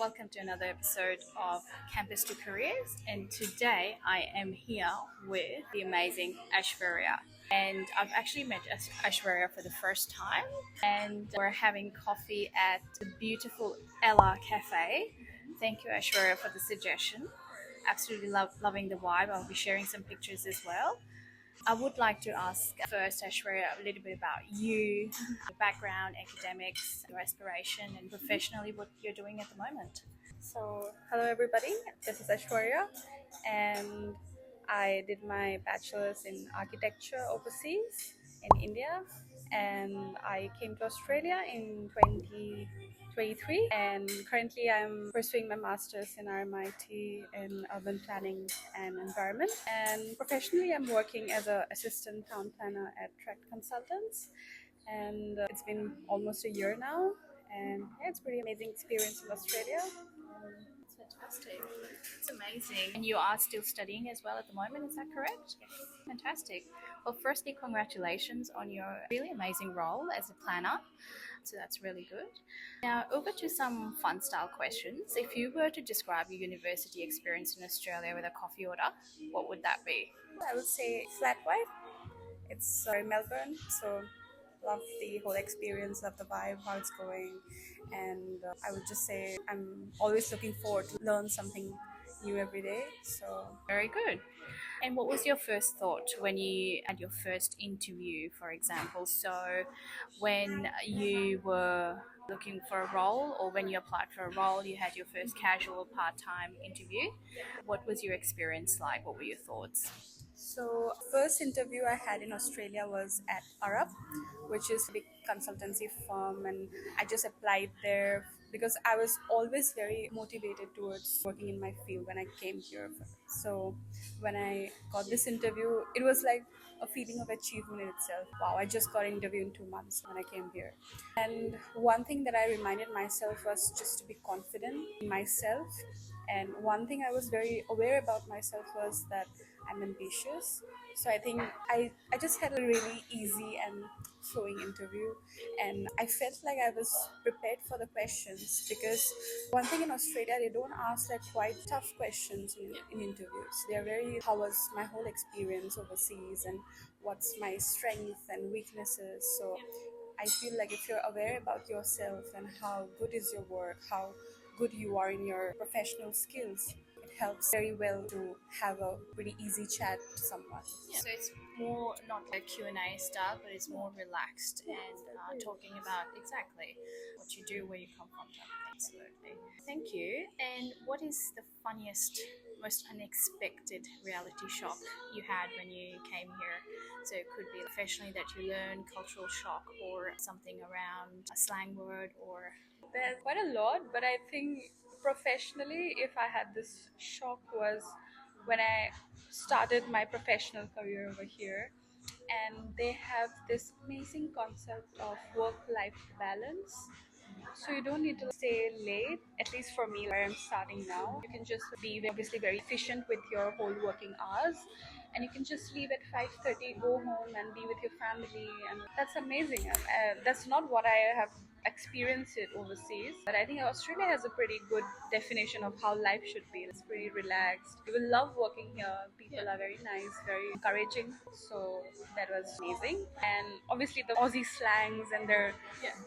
Welcome to another episode of Campus to Careers, and today I am here with the amazing Aishwarya. And I've actually met Aishwarya for the first time, and we're having coffee at the beautiful Ella Cafe. Thank you, Aishwarya, for the suggestion. Absolutely loving the vibe. I'll be sharing some pictures as well. I would like to ask first, Aishwarya, a little bit about you, your background, academics, your aspiration, and professionally what you're doing at the moment. So, hello everybody, this is Aishwarya, and I did my bachelor's in architecture overseas in India, and I came to Australia in 2023, and currently I'm pursuing my master's in RMIT in urban planning and environment. And professionally, I'm working as an assistant town planner at Tract Consultants, and it's been almost a year now, and yeah, it's a pretty amazing experience in Australia. It's fantastic. It's amazing. And you are still studying as well at the moment, is that correct? Fantastic. Well, firstly, congratulations on your really amazing role as a planner. So that's really good. Now, over to some fun style questions. If you were to describe your university experience in Australia with a coffee order, what would that be? I would say flat white. It's in Melbourne, so love the whole experience, love the vibe, how it's going, and I would just say I'm always looking forward to learn something new every day. So Very good. And what was your first thought when you had your first interview, for example? So, when you were looking for a role or when you applied for a role, you had your first casual part time interview. What was your experience like? What were your thoughts? So, first interview I had in Australia was at Arup, which is a big consultancy firm, and I just applied there because I was always very motivated towards working in my field when I came here. So, when I got this interview, it was like a feeling of achievement in itself. Wow, I just got an interview in 2 months when I came here. And one thing that I reminded myself was just to be confident in myself. And one thing I was very aware about myself was that I'm ambitious. So I think I just had a really easy and flowing interview, and I felt like I was prepared for the questions, because one thing in Australia, they don't ask like quite tough questions in interviews. They're very, how was my whole experience overseas and what's my strength and weaknesses. So I feel like if you're aware about yourself and how good is your work, how good you are in your professional skills, it helps very well to have a pretty easy chat to someone. So it's more not a Q&A style, but it's more relaxed and talking about exactly what you do, where you come from. Absolutely. Thank you. And what is the funniest, most unexpected reality shock you had when you came here? So it could be professionally that you learned, cultural shock, or something around a slang word, or There's quite a lot, but I think professionally, if I had this shock, was when I started my professional career over here, and they have this amazing concept of work-life balance. So you don't need to stay late, at least for me where I'm starting now. You can just be obviously very efficient with your whole working hours, and you can just leave at 5:30, go home and be with your family, and that's amazing. That's not what I have experienced it overseas, but I think Australia has a pretty good definition of how life should be. It's pretty relaxed. You will love working here. People are very nice, very encouraging. So that was amazing. And obviously the Aussie slangs and their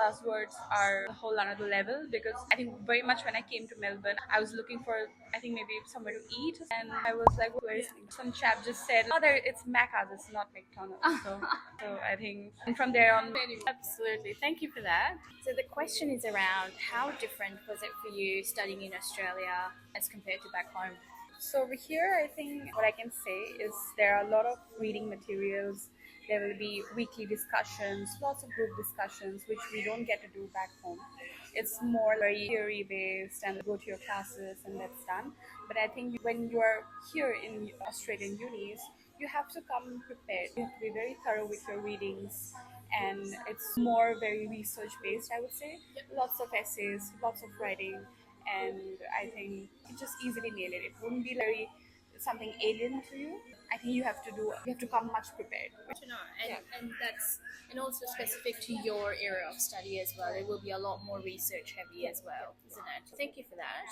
buzzwords are a whole another level, because I think very much when I came to Melbourne, I was looking for, I think maybe somewhere to eat, and I was like, where is some chap just said, oh, there, it's Macca's, it's not McDonald's. So I think, and from there on, absolutely. Thank you for that. So the question is around how different was it for you studying in Australia as compared to back home? so over here, I think what I can say is there are a lot of reading materials. There will be weekly discussions, lots of group discussions, which we don't get to do back home. It's more very theory based, and go to your classes and that's done. But I think when you are here in Australian unis, you have to come prepared. You have to be very thorough with your readings, and it's more very research based, I would say. Lots of essays, lots of writing, and I think you just easily nail it. It wouldn't be very something alien to you, I think you have to come much prepared. To know, and Yeah. and that's and also specific to your area of study as well. It will be a lot more research heavy as well, isn't it? Thank you for that.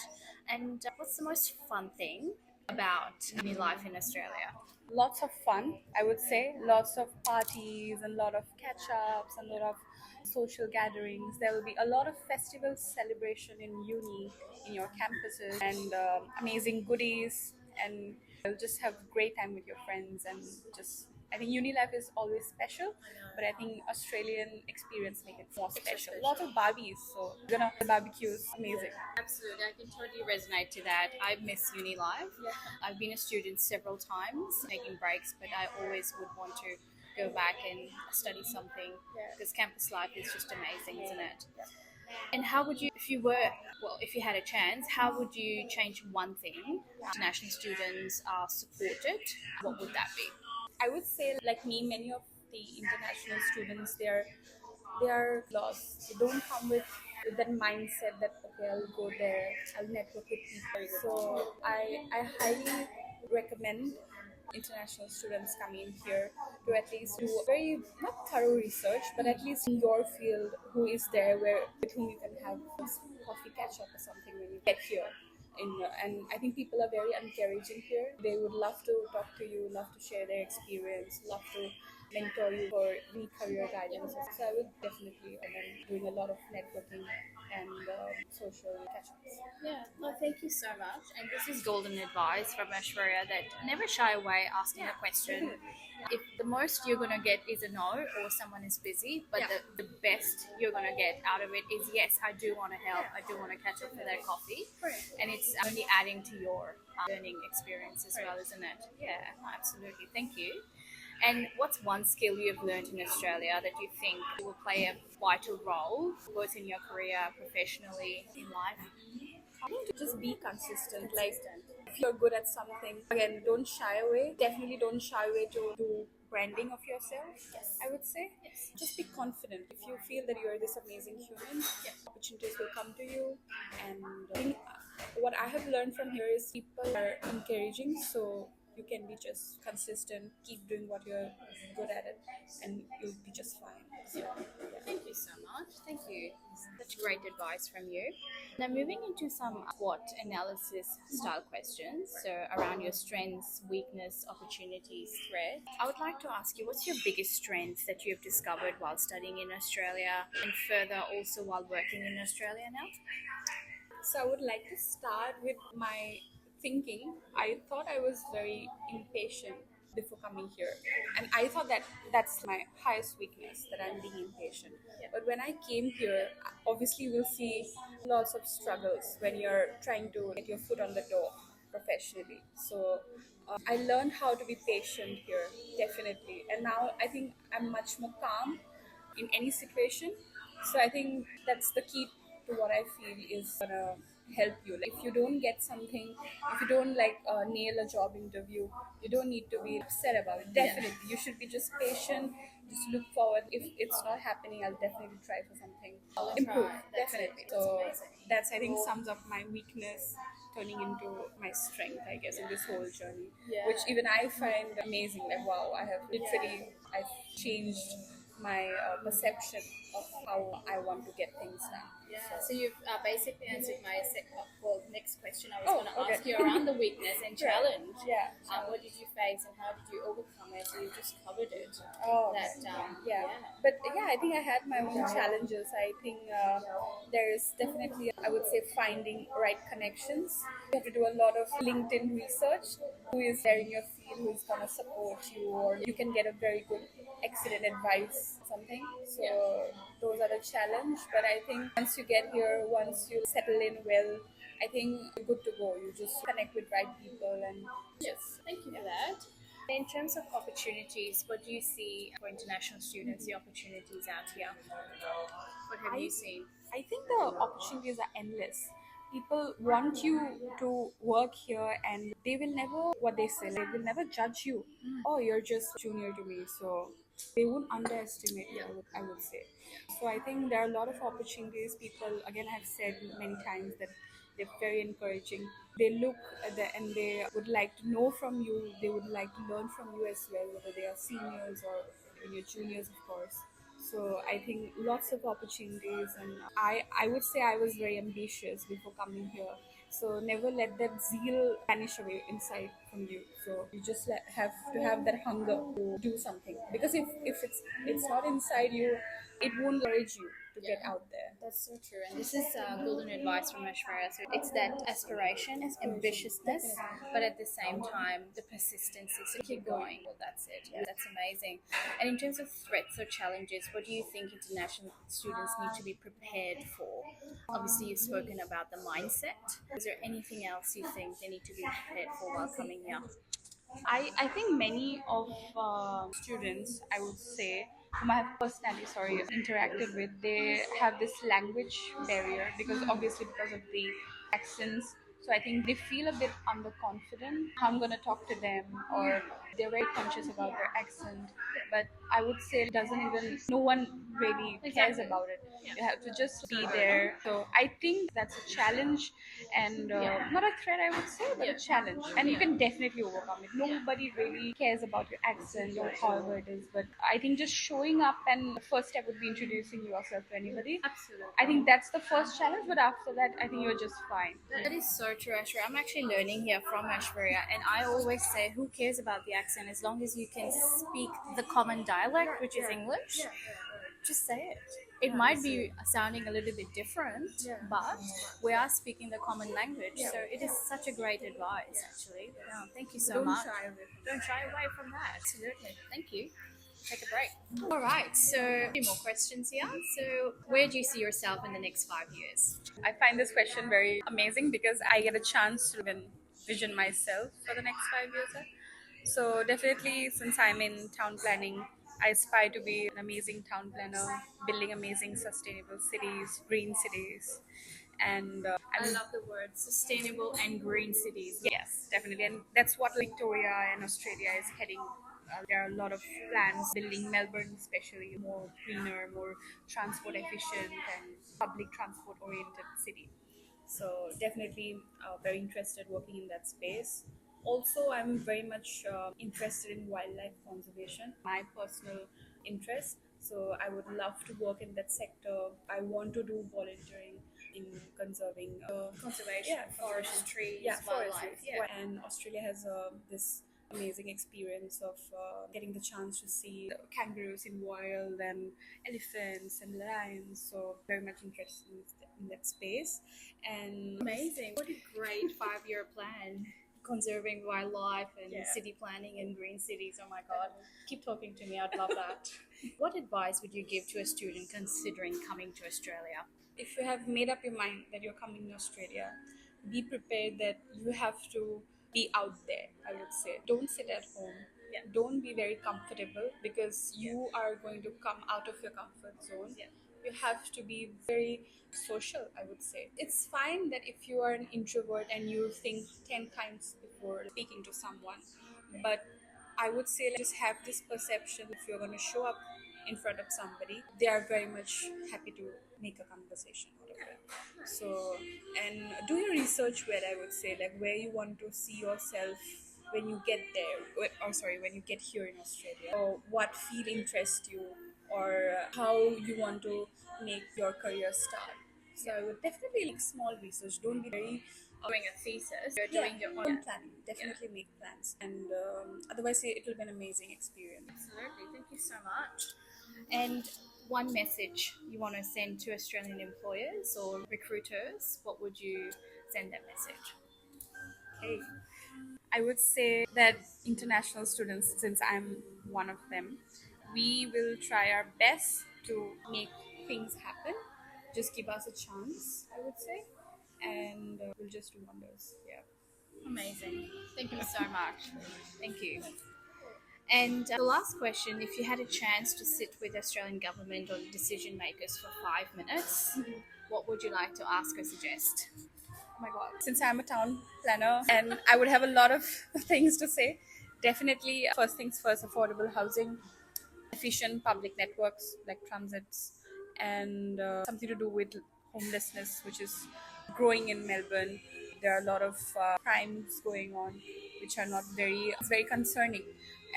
And what's the most fun thing about uni life in Australia? Lots of fun, I would say. Lots of parties and a lot of catch ups and a lot of social gatherings. There will be a lot of festival celebration in uni, in your campuses, and amazing goodies. And you'll just have great time with your friends and just. I think uni life is always special, but I think Australian experience make it more special. Lots of Barbies, so the barbecues, amazing. Absolutely, I can totally resonate to that. I miss uni life. Yeah. I've been a student several times, taking breaks, but I always would want to go back and study something because campus life is just amazing, isn't it? And how would you, if you had a chance, how would you change one thing international students are supported? What would that be? I would say, like me, many of the international students, they are lost. They don't come with that mindset that okay, I'll go there, I'll network with people. So I highly recommend international students coming here to at least do very not thorough research, but at least in your field, who is there, where with whom you can have a coffee catch up or something when you get here. And I think people are very encouraging here. They would love to talk to you, love to share their experience, love to mentor you for any career guidance. So I would definitely recommend doing a lot of networking and social catch-ups. Yeah, well, thank you so much. And this is golden advice from Aishwarya that never shy away asking a question. If the most you're going to get is a no or someone is busy, but the best you're going to get out of it is yes, I do want to help, I do want to catch up for that coffee. And it's only adding to your learning experience as well, isn't it? Yeah, absolutely. Thank you. And what's one skill you've learned in Australia that you think will play a vital role both in your career, professionally, in life? I think to just be consistent. Like if you're good at something, again, don't shy away. Definitely don't shy away to do branding of yourself. Yes. I would say. Yes. Just be confident. If you feel that you're this amazing human, opportunities will come to you. And I think what I have learned from here is people are encouraging. So you can be just consistent, keep doing what you're good at it, and you'll be just fine. So, Thank you so much. Thank you. Such great advice from you. Now, moving into some SWOT analysis style questions, so around your strengths, weakness, opportunities, threat. I would like to ask you, what's your biggest strength that you have discovered while studying in Australia and further also while working in Australia now? So I would like to start with my thinking. I thought I was very impatient before coming here, and I thought that that's my highest weakness, that I'm being impatient. But when I came here, obviously we'll see lots of struggles when you're trying to get your foot on the door professionally. So I learned how to be patient here, definitely, and now I think I'm much more calm in any situation. So I think that's the key to what I feel is gonna help you. Like if you don't get something, if you don't nail a job interview, you don't need to be upset about it. Definitely, you should be just patient. Just look forward. If it's not happening, I'll definitely try for something. Improve, definitely. So that's, I think, sums up my weakness turning into my strength, I guess, in this whole journey. Which even I find amazing. Like wow, I've changed my perception of how I want to get things done. So you've basically answered my next question. I was going to okay. ask you around the weakness and challenge. Yeah. What did you face and how did you overcome it? You just covered it. Oh, Yeah. But I think I had my own challenges. I think there is definitely, I would say, finding right connections. You have to do a lot of LinkedIn research. Who is there in your field who is going to support you, or you can get a very good excellent advice, something. So those are the challenge. But I think once you get here, once you settle in well, I think you're good to go. You just connect with right people and Yes, thank you for that. In terms of opportunities, what do you see for international students, the opportunities out here? What have you seen? I think the opportunities are endless. People want you to work here and they will never, what they say, they will never judge you. Oh, you're just junior to me. So they won't underestimate you, I would say. So I think there are a lot of opportunities. People, again, have said many times that They're very encouraging. They look at the, and they would like to know from you. They would like to learn from you as well, whether they are seniors or even your juniors, of course. So I think lots of opportunities, and I would say I was very ambitious before coming here. So never let that zeal vanish away inside from you. So you just have to have that hunger to do something, because if it's not inside you, it won't encourage you to get out there. That's so true, and this is golden advice from Aishwarya. So it's that aspiration, ambitiousness, but at the same time, the persistence is to keep going. Well, that's it. Yeah, that's amazing. And in terms of threats or challenges, what do you think international students need to be prepared for? Obviously, you've spoken about the mindset. Is there anything else you think they need to be prepared for while coming here? I think many of students, I would say, whom I have personally, interacted with, they have this language barrier, because obviously because of the accents. So I think they feel a bit underconfident how I'm gonna talk to them, or they're very conscious about their accent. But I would say it doesn't even, no one really cares about it. You have to just be there. So I think that's a challenge, and not a threat, I would say, but a challenge. And you can definitely overcome it. Nobody really cares about your accent or however it is. But I think just showing up, and the first step would be introducing yourself to anybody. Absolutely. I think that's the first challenge, but after that, I think you're just fine. That is so true, Aishwarya. I'm actually learning here from Aishwarya, and I always say, who cares about the accent as long as you can speak the common dialect, which is English? Just say it. It might be sounding a little bit different, but we are speaking the common language. So it is such a great advice, actually. Yeah, thank you so Don't much. shy away. Don't shy away from that. Absolutely. Thank you. Take a break. All right. So, a few more questions here. So, where do you see yourself in the next 5 years? I find this question very amazing, because I get a chance to even vision myself for the next 5 years. So definitely, since I'm in town planning, I aspire to be an amazing town planner, building amazing sustainable cities, green cities, and I love the word sustainable and green cities. yes, definitely, and that's what Victoria and Australia is heading. There are a lot of plans building Melbourne, especially more greener, more transport efficient, and public transport oriented city. So definitely very interested working in that space. Also, I'm very much interested in wildlife conservation, my personal interest. So I would love to work in that sector. I want to do volunteering in conserving Conservation, forestry, forests. wildlife. Yeah. And Australia has this amazing experience of getting the chance to see kangaroos in wild, and elephants and lions. So very much interested in that space. And Amazing. What a great 5 year plan. Conserving wildlife and city planning and green cities. Oh my God. Keep talking to me. I'd love that. What advice would you give to a student considering coming to Australia? if you have made up your mind that you're coming to Australia, be prepared that you have to be out there, I would say. Don't sit at home. Yeah. Don't be very comfortable, because you are going to come out of your comfort zone. Yeah. You have to be very social, I would say. It's fine that if you are an introvert and you think 10 times before speaking to someone, but I would say, like, just have this perception, if you're going to show up in front of somebody, they are very much happy to make a conversation out of it. So, and do your research where, I would say, like where you want to see yourself when you get there, when you get here in Australia, or what field interests you, or how you want to make your career start. So I would definitely make small research. Don't be very Doing a thesis, you're doing your own. planning. Definitely make plans, and otherwise it will be an amazing experience. Absolutely. Thank you so much. And one message you want to send to Australian employers or recruiters, what would you send that message? Okay. I would say that international students, since I'm one of them, we will try our best to make things happen. Just give us a chance, I would say, and we'll just do wonders. Yeah. Amazing. Thank you so much. Thank you. And the last question, if you had a chance to sit with Australian government or decision makers for 5 minutes, what would you like to ask or suggest? Oh my God. Since I'm a town planner and I would have a lot of things to say, definitely first things first, affordable housing, efficient public networks like transits, and something to do with homelessness, which is growing in Melbourne. There are a lot of crimes going on, which are not very, it's very concerning,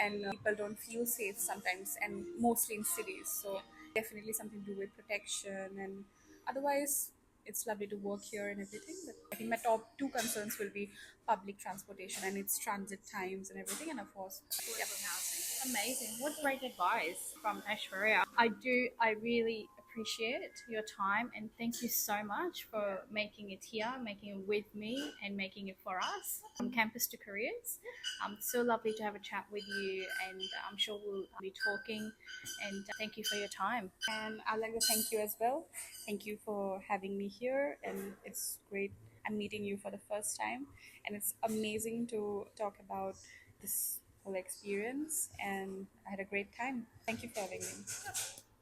and people don't feel safe sometimes, and mostly in cities. So definitely something to do with protection, and otherwise it's lovely to work here and everything. But I think my top two concerns will be public transportation and its transit times and everything, and of course, yeah. Amazing. What great advice from Aishwarya. I really appreciate your time and thank you so much for making it here, making it with me, and making it for us from campus to careers. It's so lovely to have a chat with you, and I'm sure we'll be talking. And thank you for your time. And I'd like to thank you as well. Thank you for having me here, and it's great. I'm meeting you for the first time, and it's amazing to talk about this whole experience. And I had a great time. Thank you for having me.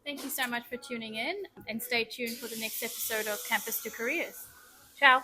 Thank you so much for tuning in, and stay tuned for the next episode of Campus to Careers. Ciao.